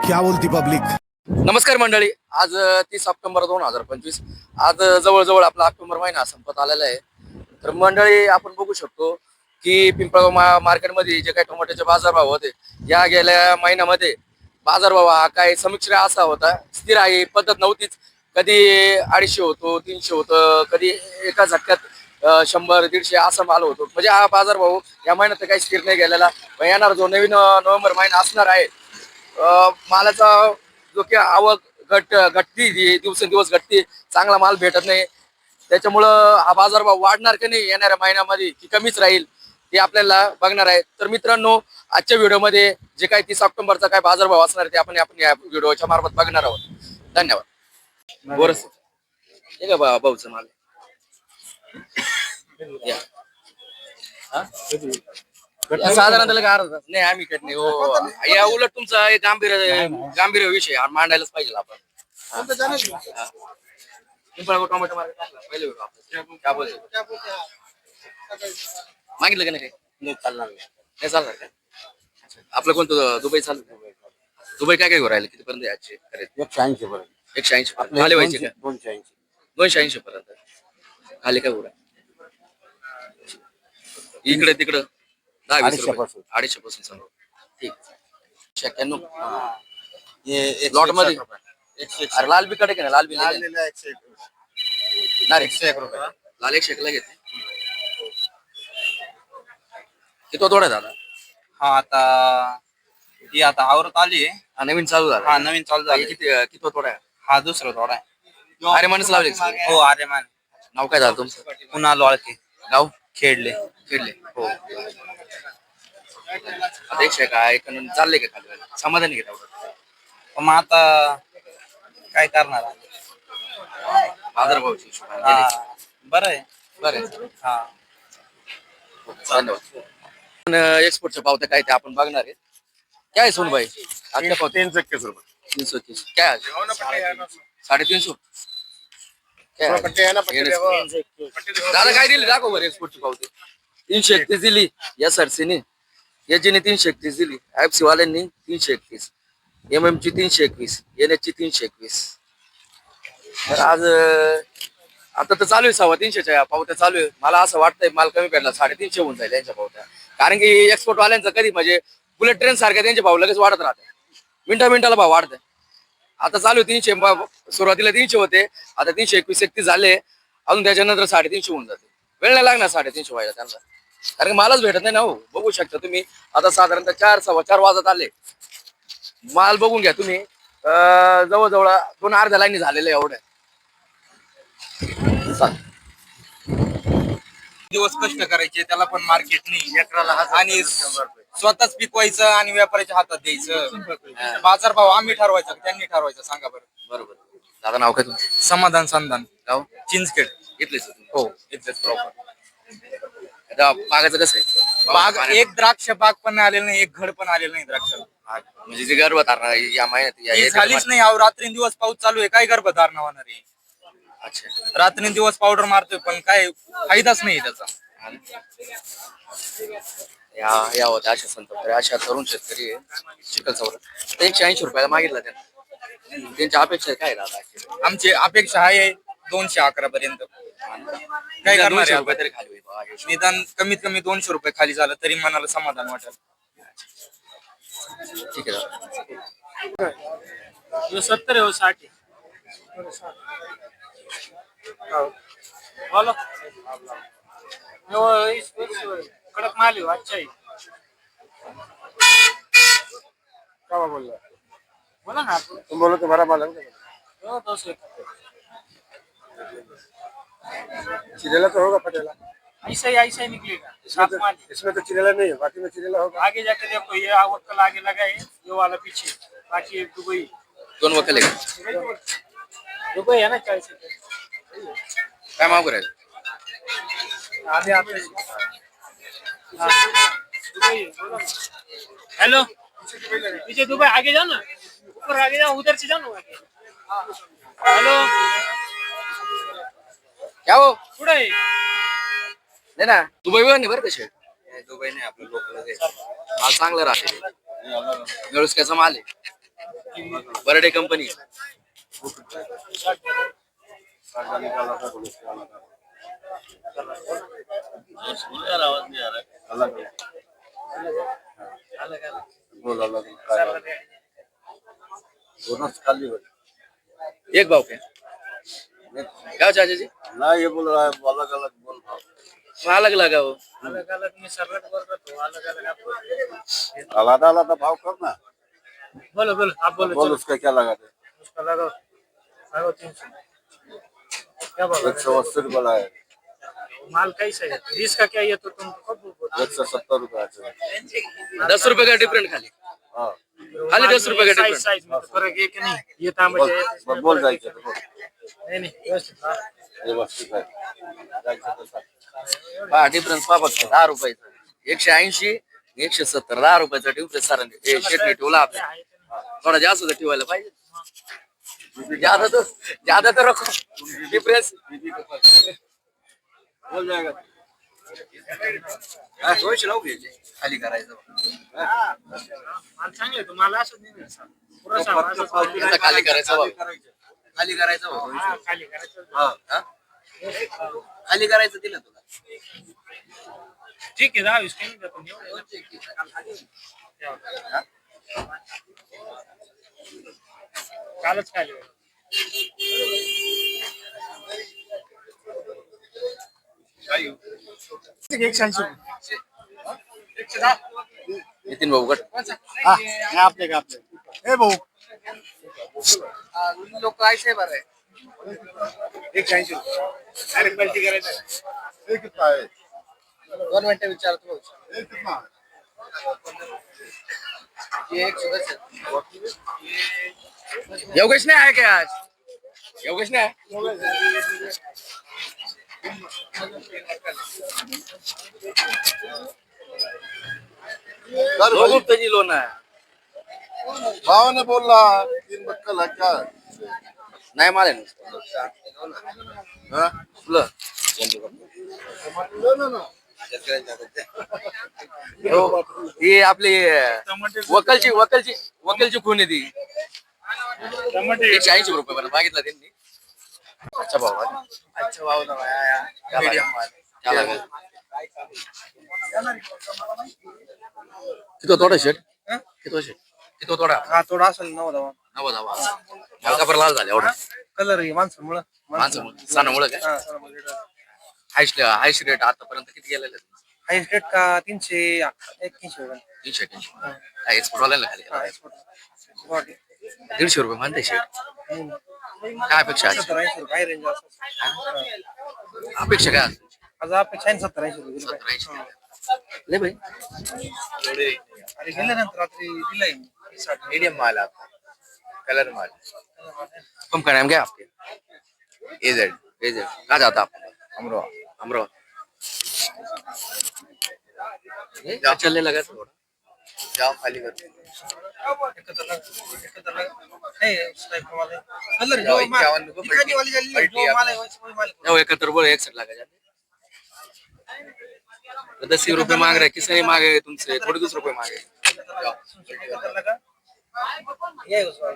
क्या बोलती पब्लिक। नमस्कार मंडळी, आज 30 ऑक्टोबर 2025. आज जवळजवळ आपला ऑक्टोबर महिना संपत आलेला आहे. तर मंडळी आपण बघू शकतो की पिंपळगाव मार्केटमध्ये जे काही टोमॅटोचे बाजारभाव होते, या गेल्या महिन्यामध्ये बाजारभाव हा काही समीक्षा असा होता, स्थिर आहे, पद्धत नव्हतीच. कधी 250 होतो, 300 होतं, कधी एका झटक्यात 100-150 असा माल होतो. म्हणजे हा बाजारभाव या महिन्यात काही स्थिर नाही गेलेला. येणार जो नवीन नोव्हेंबर महिना असणार आहे, मालाचा जो की आवक घटती दिवसेंदिवस घटती, चांगला माल भेटत नाही. त्याच्यामुळं हा बाजारभाव वाढणार की नाही येणाऱ्या महिन्यामध्ये की कमीच राहील ते आपल्याला बघणार आहे. तर मित्रांनो, आजच्या व्हिडिओमध्ये जे काही 30 ऑक्टोबरचा काय बाजारभाव असणार ते आपण या व्हिडिओच्या मार्फत बघणार आहोत. धन्यवाद. बोरस हे का भाऊचं माल या. हा? साधारणतः काय अर्धा तास नाही, आम्ही कट नाही हो. या उलट तुमचा एक गांभीर्य विषय मांडायलाच पाहिजे आपण. टोमॅटो मार्केट टाकला पहिले आपण काय बोलतो, मागितलं का नाही? नाही चालणार, नाही चालणार काय? आपलं कोणतं दुबई चालू? दुबई काय घेऊन राहिलं, कितीपर्यंत आजचे? 180 पर्यंत. 180 खाली व्हायचे का? 280. 280 पर्यंत खाली काय उरा इकडे तिकडं 10-20 रुपये, 250 पासून समोर. ठीक. 91 लॉट मध्ये. अरे लाल बी कडे का लाल बी लाल 101 रुपये. लाल 101 ला घेते. किती तोडा दादा? हा आता आवरत आली. हा नवीन चालू झाला. हा नवीन चालू झाली. किती तोडा आहे? हा दुसरा थोडा आहे. अरे माणूस लावले. हो अरे मान. नाव काय झालं तुमचं? पुन्हा लोळके. गाव खेडले. हो. आता 100 काय चालले का खाली समाधानी घेत मग आता काय करणार? बाजारभावाची बरं आहे. बरं. हा धन्यवाद. एक्सपोर्टच्या पावत्या काय ते आपण बघणार आहे. काय सोनबाई आजच्या पावत्या? 330 रुपये. 330 काय? 350. दादा काय दिली दाखव बरं एक्सपोर्टची पावती. 331 दिली SRC याचीने 331 दिली, IFC वाल्यांनी 331, MM ची 321, NH ची 321. तर आज आता तर चालू आहे 350च्या पावत्या चालू आहे. मला असं वाटतंय माल कमी भेटला 350 होऊन जाईल यांच्या पावत्या. कारण की एक्सपोर्ट वाल्यांचं कधी म्हणजे बुलेट ट्रेन सारख्या त्यांचे भाव लगेच वाढत राहते, मिनिटाला भाव वाढते. आता चालू आहे 300, सुरुवातीला 300 होते, आता 321-31 झाले, अजून त्याच्यानंतर 350 होऊन जाते. वेळ नाही लागणार 350 व्हायला त्यांना, कारण की मालच भेटत नाही ना हो. बघू शकता तुम्ही, आता साधारणतः 4-4:15 वाजत आले. माल बघून घ्या तुम्ही, जवळजवळ 2 अर्ध्या लाईनी झालेले एवढे. दिवस कष्ट करायचे, त्याला पण मार्केट नाही. आणि स्वतःच पिकवायचं आणि व्यापाऱ्याच्या हातात द्यायचं. बाजारभाव आम्ही ठरवायचा, त्यांनी ठरवायचं? सांगा बरं. बरोबर. दादा नाव काय तुमचं? समाधान संधान. गाव चिंचखेड. घेतलेच हो इथलेच प्रॉपर. बागाचं कसं आहे? बाग एक द्राक्ष बाग पण आलेलं नाही, एक घड पण आलेलं नाही द्राक्षाला. म्हणजे जे गर्भधारणा या महिन्यात झालीच नाही. अहो रात्रीदिवस पाऊस चालू आहे, काय गर्भधारणा होणार आहे? अच्छा. रात्रीदिवस पावडर मारतोय पण काय फायदाच नाही त्याचा. या होत्या अशा संत अशा तरुण शेतकरी चिखल चौर 180 रुपयाला मागितला त्यांना. त्यांची अपेक्षा काय दादा? आमची अपेक्षा आहे 211 पर्यंत. काय करणार 200 आहे? रुपये तरी खाली होईल. निदान कमीत कमी 200 रुपये खाली झालं तरी मनाला समाधान वाटेल. ठीक आहे. 70 आहे 60 बोलो. कडक माल आहे. अच्छा आहे. क्या बोल रहा? बोला ना. तुम बोलो तुम्हारा माल है। चिरेला तो होगा पटेला। ऐसा ही निकलेगा। साफ माल है। इसमें तो चिरेला नहीं है, बाकी में चिरेला होगा। आगे जाके देखो, ये आवक आगे लगा है, ये वाला पीछे, बाकी एक दुबई 2 वकल आहे. दुबई है ना 40 रुपये. काय मागू राहील? आगे आते हेलो, पीछे दुबई, आगे जाओ ना, ऊपर आगे जाओ, उधर से जाओ ना. हेलो क्या हो कुठे आहे? नाही ना, दुबईवर नाही बरं कसे. दुबई नाही, आपलं लोकल माल चांगला राहते, व्यवस्थेचा माल आहे. बर्डे कंपनी दोनों खाली हो एक भाव क्या क्या चाचा जी ना, ये बोल रहा है अलग अलग बोल भाव। अलग लगा वो अलग अलग में सरल बोल तो अलग अलग आपको आलादा आलादा भाव करना। बोलो बोलो आप बोलो बोल उसका क्या लगा दे। उसका लगाओ लगाओ 300 क्या बोल 180 रुपये है। माल कैसा है 20 का क्या ये तो तुम कब बोल 170 रुपये। 10 रुपए का डिफरेंट खाली हाँ खाली 10 रुपए का साइज डिफरेंट साइज में तो फर्क है कि नहीं ये तांबे बोल बोल जायचं नहीं नहीं व्यवस्थित हाँ। व्यवस्थित आहे जायचं तसं. हा डिफरन्स पहा फक्त 10 रुपयाचा 180 170 10 रुपयाचा डिफरन्स सरांनी शेटने ठेवला आपल्या थोडा जास्त तर ठेवायला पाहिजे ज्यादा तर रखो डिफरन्स बोल जाएगा. दोनशे लावू घ्यायचे खाली करायचं माल चांगले आहे, तुम्हाला असं नाही ना, पुरा सामान असं याचा खाली करायचा भाऊ. खाली करायचं भाऊ. हा, खाली करायचं हा? खाली करायचं दिलं तुला ठीक आहे 10-20 कमी करतो कालच खाली नितीन भाऊ गट आपले का आपले ए भाऊ लोक काय बरं आहे 180 अरे पलटी करायचं हे कितना है 2 मिनिटं विचारतो हे कितना योगेश नाही आहे काय आज योगेश नाही आहे दो गुप्ताजी लोन आहे भाव ने बोल रहा 3 बक्कल है क्या नाही माल आहे हाँ? फुलं लो ना ही आपली वकलची वकलची वकलची खून आहे ती टमाटे 180 रुपये पर्यंत मागितला त्यांनी अच्छा भाव आहे. अच्छा भाव ना क्या मीडियम लागेल? माल क्या लागेल? किती थोडा शेट किती थोडा हा थोडा असेल 9 दवा नवा धावा हलका पर लाल झाले एवढा कलर आहे माणसामुळं माणसं सणामुळे काय हायस्ट रेट आतापर्यंत किती गेलेले हाईस्ट रेट का 381 होगा 381 एक्सपोर्ट वाल्याला खाली 150 रुपये म्हणते शेट काय अपेक्षा आहे? 70-80 काय रेंज अपेक्षा काय असते? आज अपेक्षा 70-80 रुपये 70-80 ले भाई अरे गेल्यानंतर रात्री दिलाय मीडियम माल आपका कलर माल कम का नाम क्या है आपके एजेड कहाँ जाता आप अमरोहा अमरोहा चलने लगा थोड़ा जाओ खाली कर कलर जो दिखाने वाली जाली जो माल है वही माल जाओ 71 बोले 61 लगा जाते 10 रुपए मांग रहे किसने मांगे तुमसे थोड़े 20 रुपए मांगे ये उसका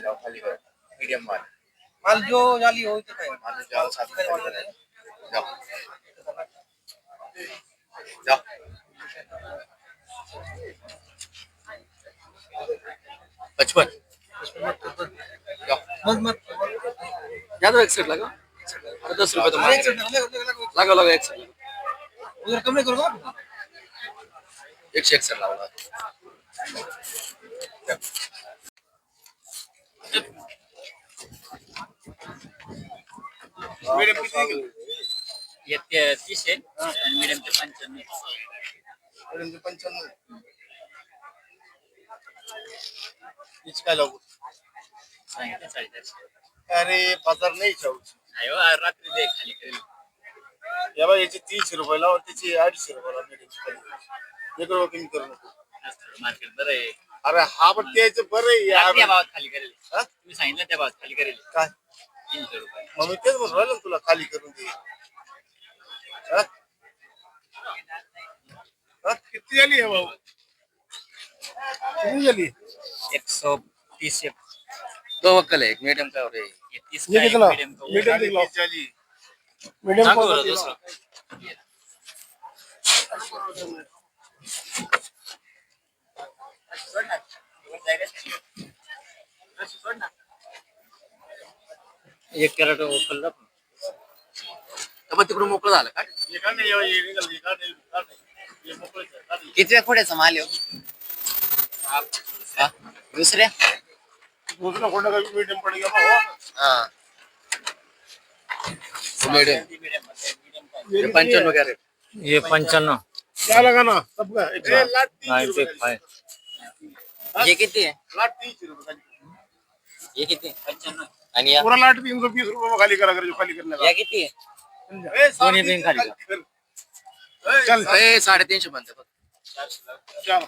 जाओ खाली कर मीडियम माल माल जो जाली हो तो है माल जाओ साथ में जाओ जाओ 55 जाओ मत मत ज्यादा 61 लगा 10 रुपए तो मांग लगा लगा 61 उधर कम नहीं करोगे 161 लावला मीडियम किती ये 30 है मीडियम के 95 मीडियम के 95 इसका लोग अरे बाजार नाही जाऊच आयो रात्री दे खाली करेल या बा याचे 300 रुपये लावा त्याची 250 रुपये लावा एक रुपये कमी करू नको मार्केट बरं आहे अरे हा पण त्याचं बरं आहे यार त्या भावात खाली करेल हा? तुम्ही सांगितलं त्या भावात खाली करेल काय 300 रुपये मग मी तेच म्हणून राहिलो ना तुला खाली करून दे हा? हा? किती आली आहे भाऊ किती गेली 130 दो वक्कल है एक मीडियम का और ये 30 ये कितना मीडियम मीडियम दिखला मीडियम कौन सा दिखला एक कॅरेट उचलला तर मग तिकडून मोकळं झालं काय ये का नाही ये निकल ये का नाही ये मोकळे का नाही किती खोड्याचा माल आहे दुसऱ्या दूसरा कोणता का मीडियम पडेगा भाऊ हाँ मीडियम 95 कैरेट ये 95 क्या लगाना सबका एक लाख 30 रुपए ये किती आहे लाख 30 रुपए ये किती 95 आणि या पूरा लाख 320 रुपए में खाली करा कर जो खाली करने का या किती आहे दोन्ही बिन खाली चल ए 350 बनते बघ चलो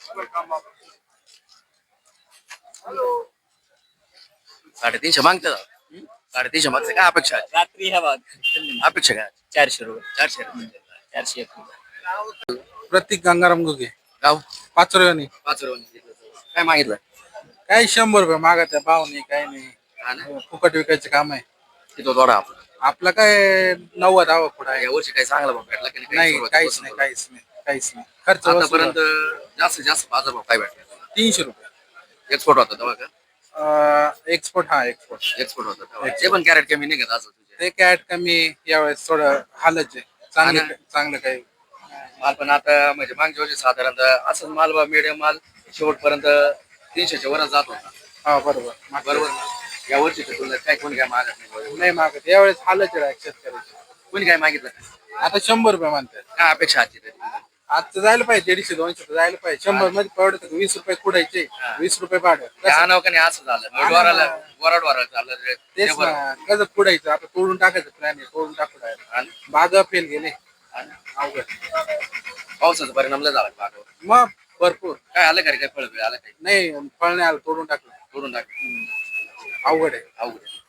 चलो काम आप 350 मागते 350 मागते काय अपेक्षा आहे रात्री ह्या भाग अपेक्षा काय 400 रुपये 400 401 प्रतीक गंगाराम गुगे गाव पाचोऱ्याने 5 रुपये काय मागितलं काही 100 रुपये मागत आहे भाव नाही काही नाही हा ना फुकट विकायचं काम आहे तिथं थोडा आपला आपलं काय 90 आवा पुढे आहे या वर्षी काही चांगला भाव भेटला की नाही सुरुवात काहीच पासून नाही काहीच नाही काहीच नाही खर्च वसूल आतापर्यंत जास्तीत जास्त बाजार भाव काय भेटला 300 रुपये एक्सपोर्ट होता तेव्हा का एक्सपोर्ट हा एक्सपोर्ट एक्सपोर्ट होता तेव्हा ते पण कॅरेट कमी निघत असं तुझे ते कॅट कमी यावेळेस थोडं हालच आहे चांगलं हा ना. चांगलं काही माल पण आता म्हणजे मागच्या वर्षी साधारणतः असं माल मीडियम माल शेवटपर्यंत 300च्या वरच जात होता हा बरोबर बरोबर ना? या वर्षीच्या तुलनेत काय कोणी काय मागत नाही नाही मागत यावेळेस हालच आहे शेतकऱ्याची कोणी काय मागितलं का? आता 100 रुपये म्हणतात काय अपेक्षा आजची तरी आता जायला पाहिजे 150 200 जायला पाहिजे 100 मध्ये परवडत 20 रुपये कुडायचे 20 रुपये भाडं त्या नाव का नाही असं झालं वराला वराड झालं तेच ना कसं पुढायचं आता तोडून टाकायचं प्लॅन आहे तोडून टाकू आणि बागा फेल गेले अवघड पावसाचा परिणाम लय झाला बागावर मग भरपूर काय आलं का रे? काय फळ आलं काही नाही फळ नाही आलं तोडून टाकलं तोडून टाक अवघड आहे अवघड आहे.